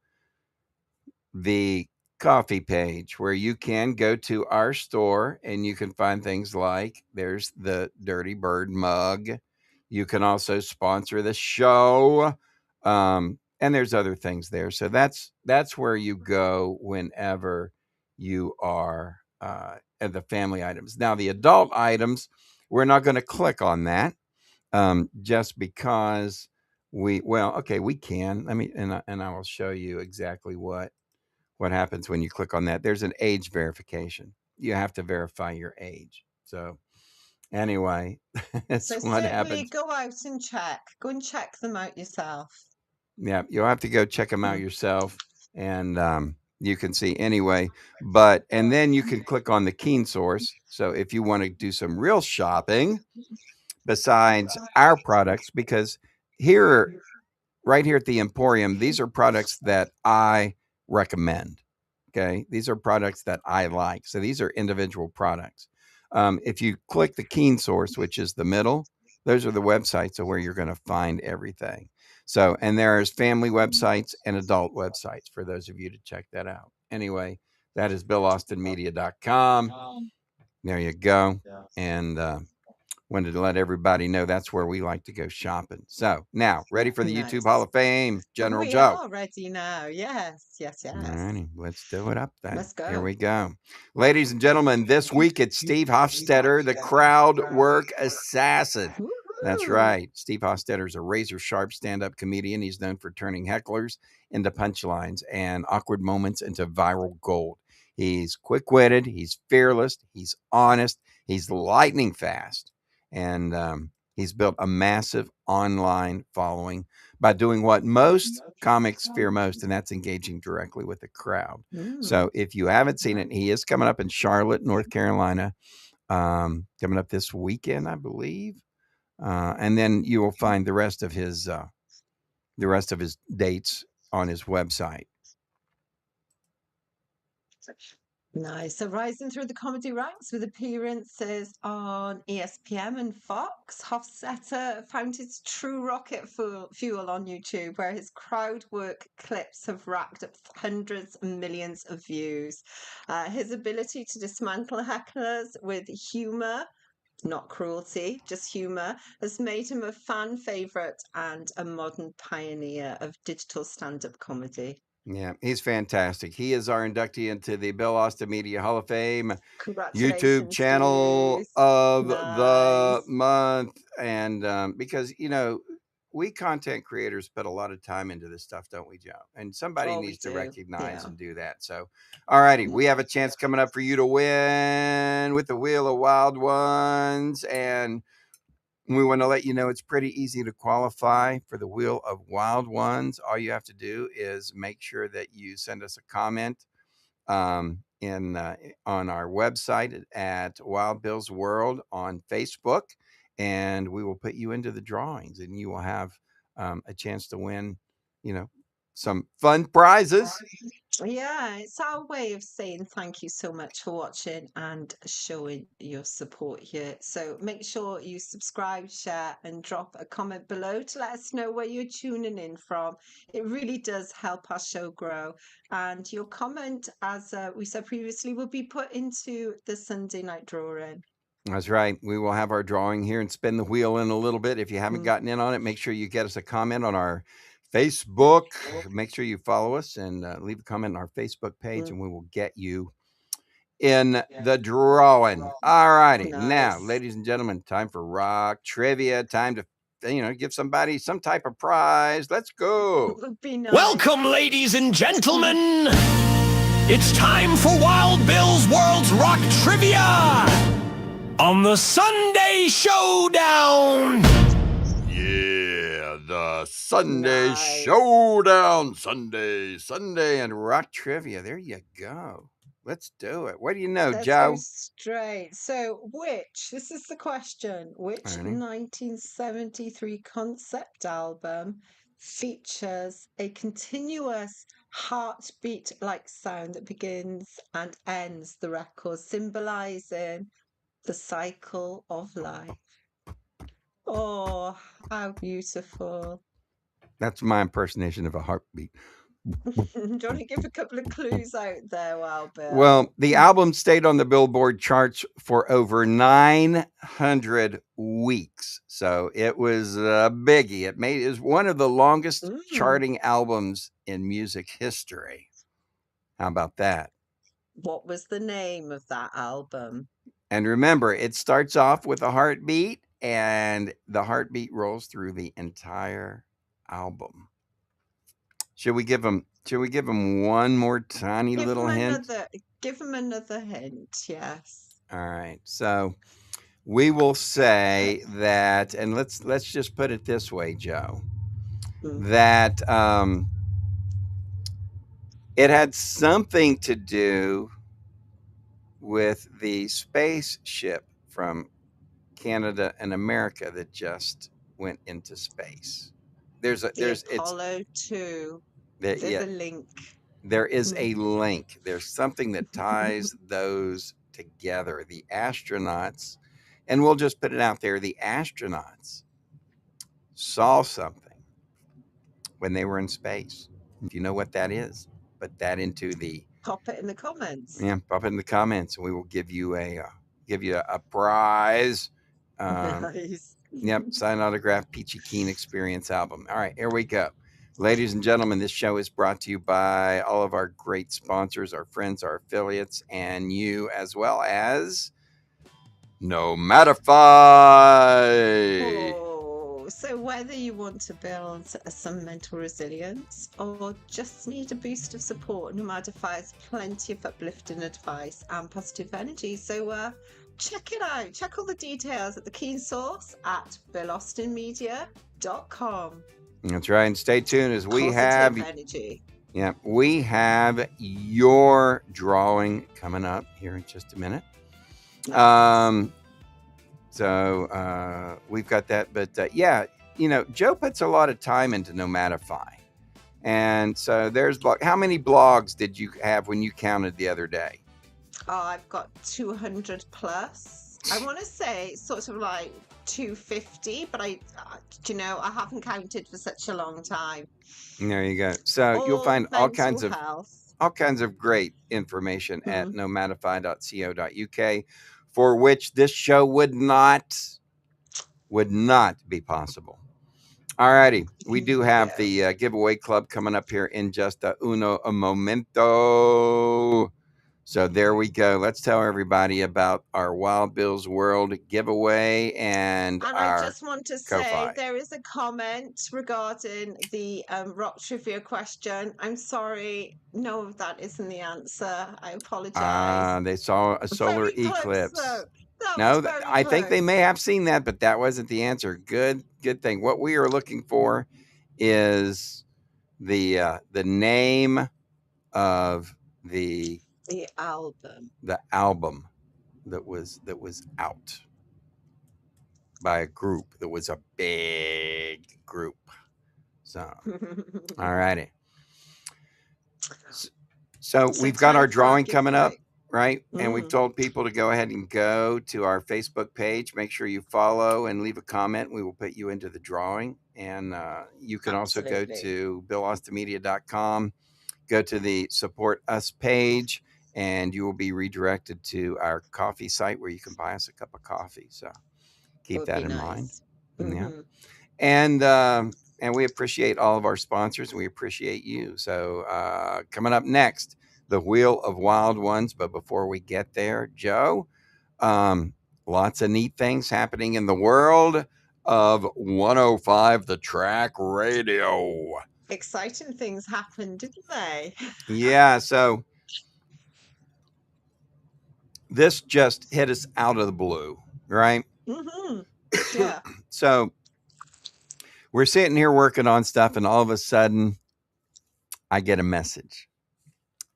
the coffee page where you can go to our store and you can find things like there's the Dirty Bird mug. You can also sponsor the show. And there's other things there. So that's where you go whenever you are at the family items. Now the adult items, we're not going to click on that just because we can. Let me and I will show you exactly what happens when you click on that. There's an age verification. You have to verify your age. So anyway, that's So what certainly happens. go out and check. Go and check them out yourself. Yeah, you'll have to go check them out yourself, and you can see anyway. But and then you can click on the Keen Source. So if you want to do some real shopping besides our products, because here, right here at the Emporium, these are products that I recommend. Okay. These are products that I like. So these are individual products. If you click the Keen Source, which is the middle, those are the websites of where you're going to find everything. So, and there's family websites and adult websites for those of you to check that out. Anyway, that is BillAustinMedia.com. There you go. And wanted to let everybody know that's where we like to go shopping. So now, ready for the YouTube Hall Nice. of Fame, General We Joe? are ready now. Yes, yes, All yes. righty, let's do it up then. Let's Here go. we go. Ladies and gentlemen, this week it's Steve Hofstetter, the crowd work assassin. That's Woo-hoo. right. Steve Hofstetter is a razor sharp stand up comedian. He's known for turning hecklers into punchlines and awkward moments into viral gold. He's quick witted, he's fearless, he's honest, he's lightning fast. And he's built a massive online following by doing what most comics fear most, and that's engaging directly with the crowd. So if you haven't seen it, he is coming up in Charlotte, North Carolina, coming up this weekend, I believe. And then you will find the rest of his dates on his website. Nice. So rising through the comedy ranks with appearances on ESPN and Fox, Hofstetter found his true rocket fuel on YouTube, where his crowd work clips have racked up hundreds of millions of views. His ability to dismantle hecklers with humor, not cruelty, just humor, has made him a fan favorite and a modern pioneer of digital stand-up comedy. Yeah, he's fantastic. He is our inductee into the Bill Austin Media Hall of Fame YouTube Congratulations, channel Steve. of the Nice. month. And because, we content creators put a lot of time into this stuff, don't we, Joe? And somebody Oh, we needs to do. recognize Yeah. and do that. So, all righty, we have a chance coming up for you to win with the Wheel of Wild Ones. And we want to let you know it's pretty easy to qualify for the Wheel of Wild Ones. All you have to do is make sure that you send us a comment on our website at Wild Bill's World on Facebook, and we will put you into the drawings, and you will have a chance to win, some fun prizes. Yeah, it's our way of saying thank you so much for watching and showing your support here. So make sure you subscribe, share, and drop a comment below to let us know where you're tuning in from. It really does help our show grow. And your comment, as we said previously, will be put into the Sunday night drawing. That's right. We will have our drawing here and spin the wheel in a little bit. If you haven't Mm. gotten in on it, make sure you get us a comment on our Facebook. Make sure you follow us and leave a comment on our Facebook page, and we will get you in the drawing. All righty. Now, Nice. ladies and gentlemen, time for rock trivia. Time to give somebody some type of prize. Let's go. It would be nice. Welcome, ladies and gentlemen. It's time for Wild Bill's World's Rock Trivia on the Sunday Showdown. Yeah, the Sunday Nice. Showdown. Sunday. And rock trivia. There you go. Let's do it. What do you know, Let's Joe? go straight. So, this is the question, which Alrighty. 1973 concept album features a continuous heartbeat-like sound that begins and ends the record, symbolizing the cycle of life? Oh, how beautiful. That's my impersonation of a heartbeat. Do you want to give a couple of clues out there, Wild Bill? Well, the album stayed on the Billboard charts for over 900 weeks. So it was a biggie. It was one of the longest charting albums in music history. How about that? What was the name of that album? And remember, it starts off with a heartbeat, and the heartbeat rolls through the entire album. Should we give them one more tiny little hint? Give them another hint, yes. All right. So we will say that, and let's just put it this way, Joe, that it had something to do with the spaceship from Canada and America that just went into space. There's Apollo 2. There's a link. There is a link. There's something that ties those together. The astronauts, and we'll just put it out there, the astronauts saw something when they were in space. If you know what that is, put that into the pop it in the comments. Yeah, pop it in the comments, and we will give you a prize. Nice. Yep, signed autograph Peachy Keen Experience album. All right, here we go. Ladies and gentlemen, this show is brought to you by all of our great sponsors, our friends, our affiliates, and you, as well as Nomatify. Oh, so whether you want to build some mental resilience or just need a boost of support, Nomatify has plenty of uplifting advice and positive energy. So check it out. Check all the details at the Keen Source at BillAustinMedia.com. That's right. And stay tuned as we Positive have energy. Yeah, we have your drawing coming up here in just a minute. So we've got that, but yeah, Joe puts a lot of time into Nomatify, and so there's how many blogs did you have when you counted the other day? Oh, I've got 200 plus. I want to say sort of like 250, but I haven't counted for such a long time. There you go. So you'll find all kinds of great information at nomatify.co.uk, for which this show would not be possible. All righty. We do have the giveaway club coming up here in just a momento. So there we go. Let's tell everybody about our Wild Bill's World giveaway and I just want to say Ko-Fi. There is a comment regarding the rock trivia question. I'm sorry, no, that isn't the answer. I apologize. They saw a solar Very close, eclipse. though. No, I think they may have seen that, but that wasn't the answer. Good thing. What we are looking for is the name of the album that was out by a group that was a big group. So, all righty. So So we've got our time for our drawing coming up, giveaway. right? And we've Mm, told people to go ahead and go to our Facebook page. Make sure you follow and leave a comment. We will put you into the drawing. And you can also go absolutely. to BillAustinMedia.com, go to the Support Us page, and you will be redirected to our coffee site where you can buy us a cup of coffee. So keep Would that be in mind. nice. Yeah. Hmm. And we appreciate all of our sponsors. We appreciate you. So coming up next, the Wheel of Wild Ones. But before we get there, Joe, lots of neat things happening in the world of 105 The Track Radio. Exciting things happened, didn't they? Yeah, so this just hit us out of the blue, right? Hmm. Yeah. So we're sitting here working on stuff, and all of a sudden, I get a message.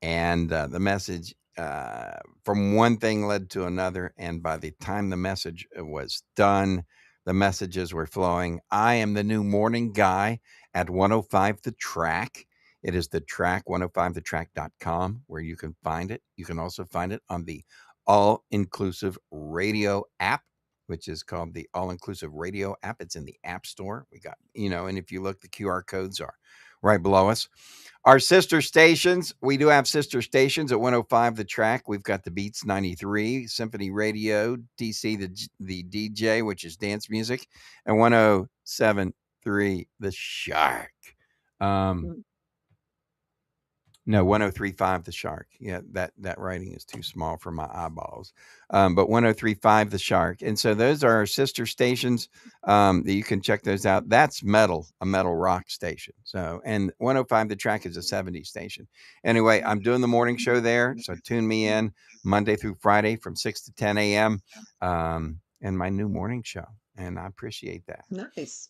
And the message from one thing led to another. And by the time the message was done, the messages were flowing. I am the new morning guy at 105 The Track. It is the track, 105thetrack.com, where you can find it. You can also find it on the All Inclusive Radio app, which is called the All Inclusive Radio app. It's in the App Store. We got, and if you look, the QR codes are right below us. Our sister stations, we do have sister stations at 105 The Track. We've got the Beats 93, Symphony Radio, DC, the DJ, which is dance music, and 107.3 The Shark. No, 103.5 The Shark. Yeah, that writing is too small for my eyeballs. But 103.5 The Shark. And so those are our sister stations that you can check those out. That's a metal rock station. So, and 105 The Track is a 70s station. Anyway, I'm doing the morning show there. So tune me in Monday through Friday from 6 to 10 a.m. And my new morning show. And I appreciate that. Nice.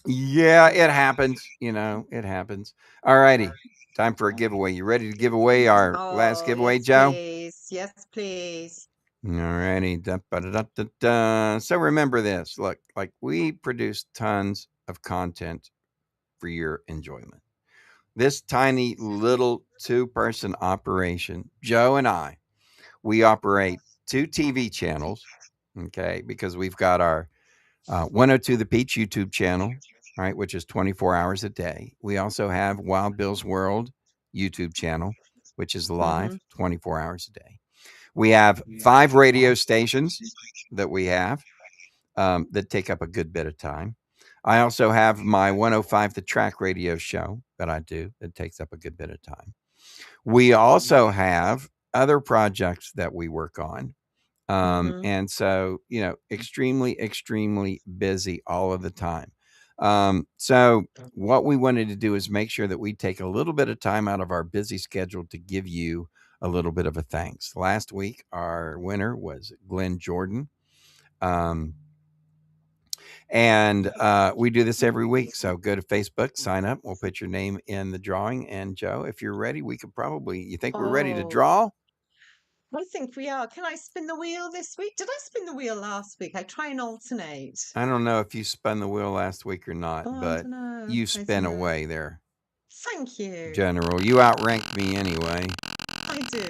Yeah, it happens. It happens. All righty. Time for a giveaway. You ready to give away our last giveaway, yes, Joe? Please. Yes, please. All righty. So remember this. Look, like we produce tons of content for your enjoyment. This tiny little 2-person operation, Joe and I, we operate 2 TV channels, okay, because we've got our 102 The Peach YouTube channel, right, which is 24 hours a day. We also have Wild Bill's World YouTube channel, which is live 24 hours a day. We have 5 radio stations that we have that take up a good bit of time. I also have my 105 The Track radio show that I do that takes up a good bit of time. We also have other projects that we work on. And so, extremely, extremely busy all of the time. So what we wanted to do is make sure that we take a little bit of time out of our busy schedule to give you a little bit of a thanks. Last week, our winner was Glenn Jordan. And we do this every week. So go to Facebook, sign up. We'll put your name in the drawing. And Joe, if you're ready, we could probably, you think we're ready to draw? I think we are. Can I spin the wheel this week? Did I spin the wheel last week? I try and alternate. I don't know if you spun the wheel last week or not, but you spin away there. Thank you. General, you outranked me anyway. I do.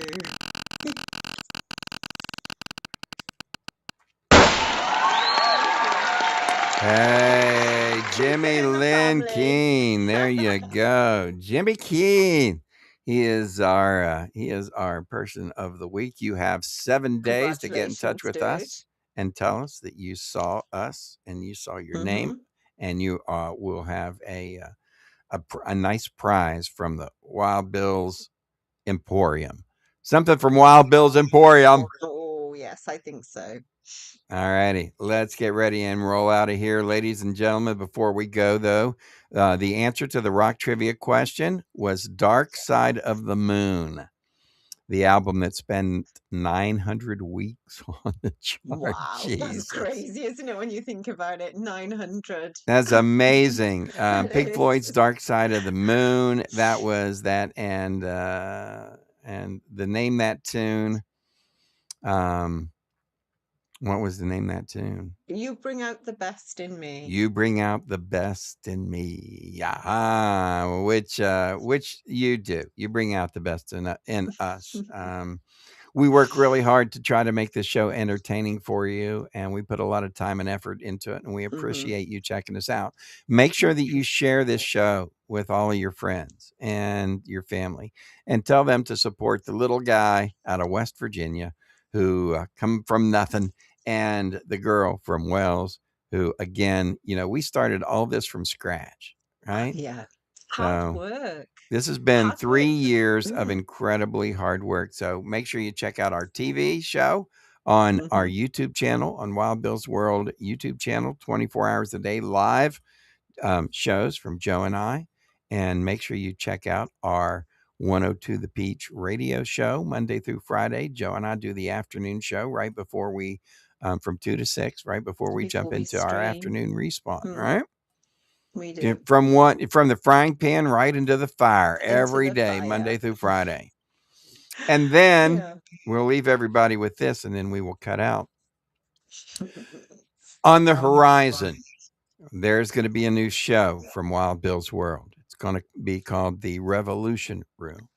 Hey, Jimmy Lynn Keene. There you go. Jimmy Keene. He is our person of the week. You have 7 days to get in touch with us and tell us that you saw us and you saw your name, and you will have a nice prize from the Wild Bill's Emporium. Something from Wild Bill's Emporium. Oh, yes, I think so. All righty, let's get ready and roll out of here, ladies and gentlemen. Before we go, though, the answer to the rock trivia question was Dark Side of the Moon, the album that spent 900 weeks on the chart. Wow, Jesus. that's crazy, isn't it, when you think about it? 900. That's amazing. Pink Floyd's Dark Side of the Moon. That was that, and the name that tune What was the name of that tune? You bring out the best in me. You bring out the best in me. Yeah, which you do. You bring out the best in us. We work really hard to try to make this show entertaining for you, and we put a lot of time and effort into it, and we Mhm. appreciate you checking us out. Make sure that you share this show with all of your friends and your family, and tell them to support the little guy out of West Virginia who come from nothing, and the girl from Wells who, again, we started all this from scratch, right? Yeah. Hard So work. this has been Hard 3 work. years of Mm. incredibly hard work. So make sure you check out our TV show on our Mhm. YouTube channel, on Wild Bill's World YouTube channel, 24 hours a day live shows from Joe and I. And make sure you check out our 102 The Peach radio show Monday through Friday. Joe and I do the afternoon show right before we, from 2 to 6, right before we Before jump we into our stream. afternoon respawn, Mm. right? We do. From the frying pan right into the fire Into every the day, fire. Monday through Friday. And then Yeah. we'll leave everybody with this, and then we will cut out. On the horizon, there's going to be a new show from Wild Bill's World. It's going to be called The Revolution Room.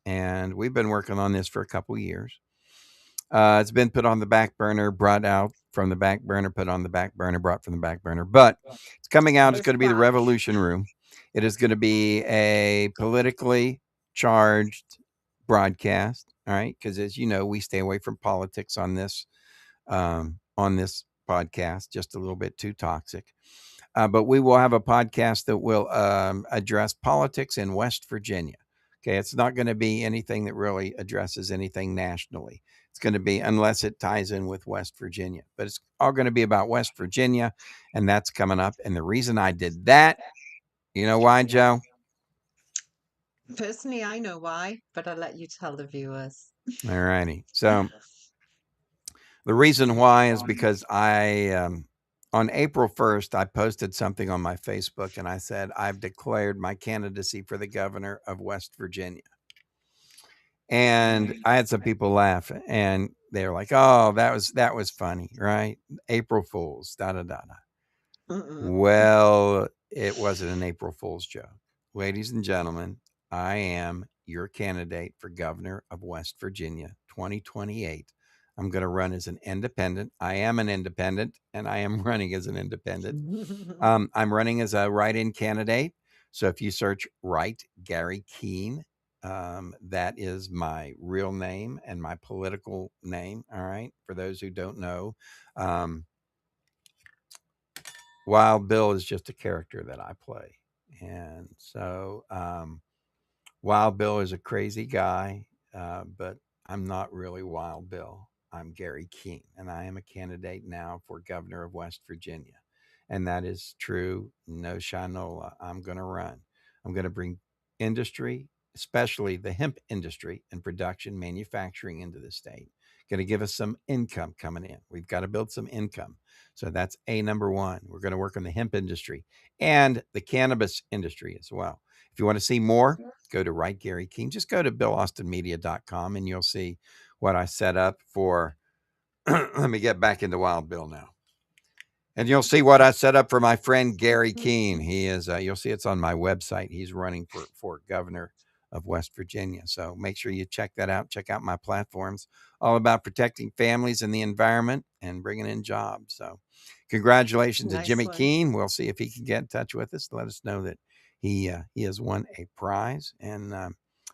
And we've been working on this for a couple years. It's been put on the back burner, brought out from the back burner, put on the back burner, brought from the back burner. But it's coming out. It's going to be The Revolution Room. It is going to be a politically charged broadcast. All right. Because as you know, we stay away from politics on this podcast, just a little bit too toxic. But we will have a podcast that will address politics in West Virginia. Okay, it's not going to be anything that really addresses anything nationally. It's going to be, unless it ties in with West Virginia, but it's all going to be about West Virginia, and that's coming up. And the reason I did that, you know why, Joe? Personally, I know why, but I'll let you tell the viewers. All righty. So the reason why is because on April 1st, I posted something on my Facebook, and I said, I've declared my candidacy for the governor of West Virginia. And I had some people laugh, and they were like, "Oh, that was funny, right? April Fools, da da da da." Well, it wasn't an April Fool's joke. Ladies and gentlemen, I am your candidate for governor of West Virginia, 2028. I'm going to run as an independent. I am an independent, and I am running as an independent. I'm running as a write-in candidate. So if you search Write Gary Keene, that is my real name and my political name. All right. For those who don't know, Wild Bill is just a character that I play. And so Wild Bill is a crazy guy, but I'm not really Wild Bill. I'm Gary Keene, and I am a candidate now for governor of West Virginia. And that is true. No shinola. I'm going to run. I'm going to bring industry, especially the hemp industry and production manufacturing into the state. Going to give us some income coming in. We've got to build some income. So that's number one. We're going to work on the hemp industry and the cannabis industry as well. If you want to see more, go to Write Gary Keene. Just go to BillAustinMedia.com and you'll see what I set up for. Let me get back into Wild Bill now. And you'll see what I set up for my friend Gary Keene. He is, you'll see it's on my website. He's running for governor of West Virginia. So make sure you check that out. Check out my platforms, all about protecting families and the environment and bringing in jobs. So congratulations to Jimmy Keene. We'll see if he can get in touch with us to let us know that he has won a prize. And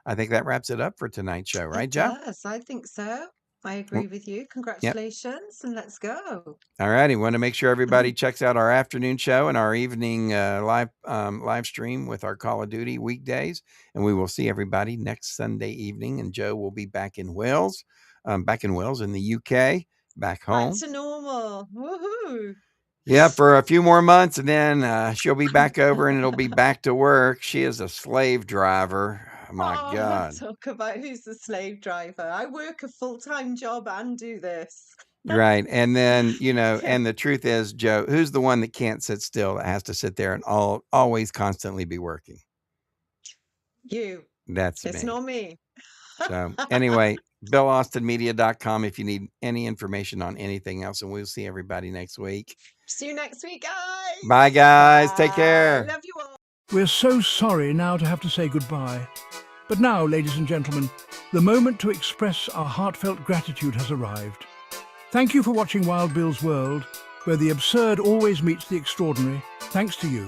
I think that wraps it up for tonight's show, right, Joe? Yes, I think so. I agree with you. Congratulations, and let's go. All righty. Want to make sure everybody checks out our afternoon show and our evening live stream with our Call of Duty weekdays. And we will see everybody next Sunday evening. And Joe will be back in Wales in the UK, back home. Back to normal. Woohoo. Yeah, for a few more months, and then she'll be back over, and it'll be back to work. She is a slave driver. My God. Talk about who's the slave driver. I work a full-time job and do this. Right. And then, and the truth is, Joe, who's the one that can't sit still, that has to sit there and always constantly be working? You. That's It's me. not me. So anyway, BillAustinMedia.com if you need any information on anything else. And we'll see everybody next week. See you next week, guys. Bye, guys. Take Bye. care. Love you all. We're so sorry now to have to say goodbye. But now, ladies and gentlemen, the moment to express our heartfelt gratitude has arrived. Thank you for watching Wild Bill's World, where the absurd always meets the extraordinary. Thanks to you,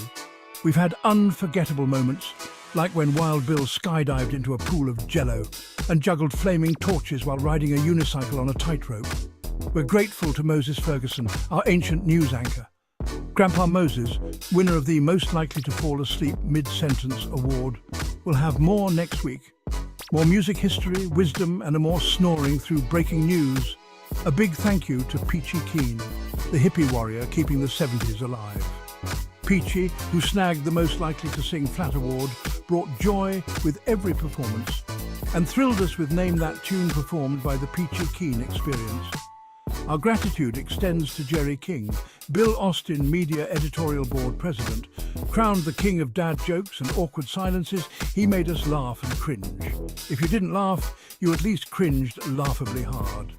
we've had unforgettable moments, like when Wild Bill skydived into a pool of jello and juggled flaming torches while riding a unicycle on a tightrope. We're grateful to Moses Ferguson, our ancient news anchor. Grandpa Moses, winner of the Most Likely to Fall Asleep Mid-Sentence Award, will have more next week. More music history, wisdom, and a more snoring through breaking news. A big thank you to Peachy Keen, the hippie warrior keeping the 70s alive. Peachy, who snagged the Most Likely to Sing Flat Award, brought joy with every performance and thrilled us with Name That Tune performed by the Peachy Keen Experience. Our gratitude extends to Jerry King, Bill Austin Media Editorial Board President. Crowned the king of dad jokes and awkward silences, he made us laugh and cringe. If you didn't laugh, you at least cringed laughably hard.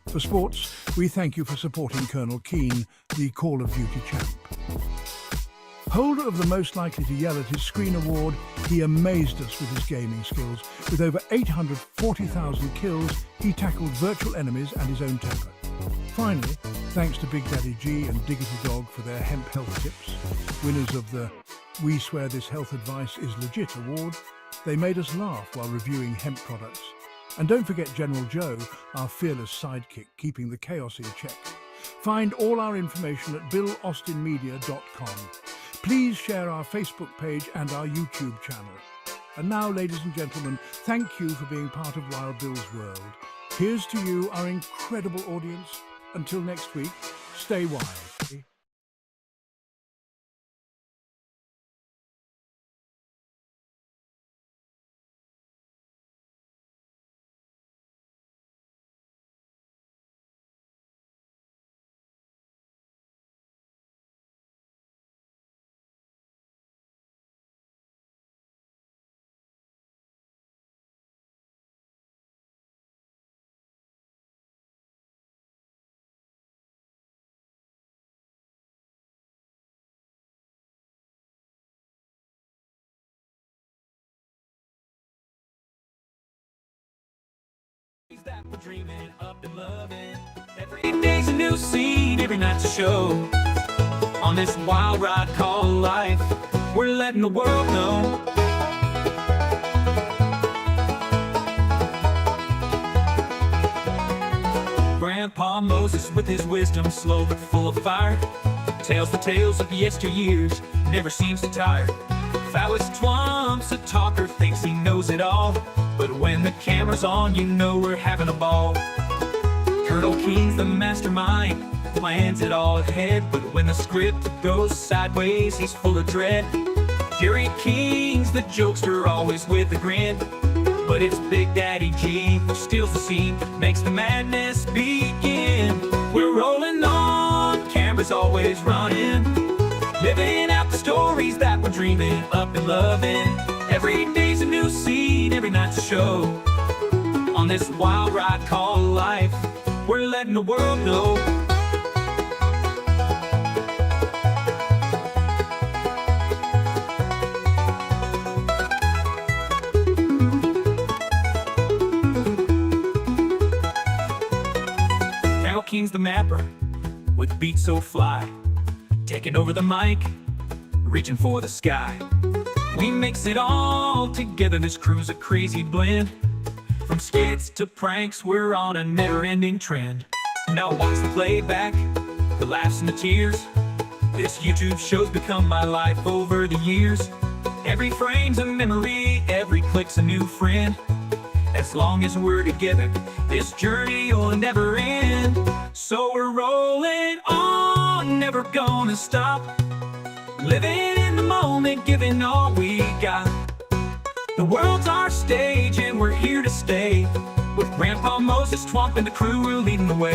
For sports, we thank you for supporting Colonel Keane, the Call of Duty champ. Holder of the Most Likely to Yell at his Screen Award, he amazed us with his gaming skills. With over 840,000 kills, he tackled virtual enemies and his own temper. Finally, thanks to Big Daddy G and Diggity Dog for their hemp health tips, winners of the We Swear This Health Advice is Legit award, they made us laugh while reviewing hemp products. And don't forget General Joe, our fearless sidekick, keeping the chaos in check. Find all our information at BillAustinMedia.com. Please share our Facebook page and our YouTube channel. And now, ladies and gentlemen, thank you for being part of Wild Bill's World. Here's to you, our incredible audience. Until next week, stay wild. That we're dreaming up and loving. Every day's a new scene, every night's a show. On this wild ride called life, we're letting the world know. Grandpa Moses with his wisdom, slow but full of fire, tells the tales of yesteryears, never seems to tire. Phallus Twumps, a talker, thinks he knows it all, but when the camera's on, you know we're having a ball. Colonel Keen's the mastermind, plans it all ahead, but when the script goes sideways, he's full of dread. Jerry King's the jokester, always with a grin, but it's Big Daddy G who steals the scene, makes the madness begin. We're rolling on, camera's always running, living out the stories that we're dreaming up and loving. Every day's a new scene, every night's a show. On this wild ride called life, we're letting the world know. Carol King's the mapper, with beats so fly, taking over the mic, reaching for the sky. We mix it all together, this crew's a crazy blend. From skits to pranks, we're on a never-ending trend. Now watch the playback, the laughs and the tears. This YouTube show's become my life over the years. Every frame's a memory, every click's a new friend. As long as we're together, this journey will never end. So we're rolling on, never gonna stop, living in the moment, giving all we got. The world's our stage and we're here to stay. With Grandpa Moses Twump and the crew, we're leading the way.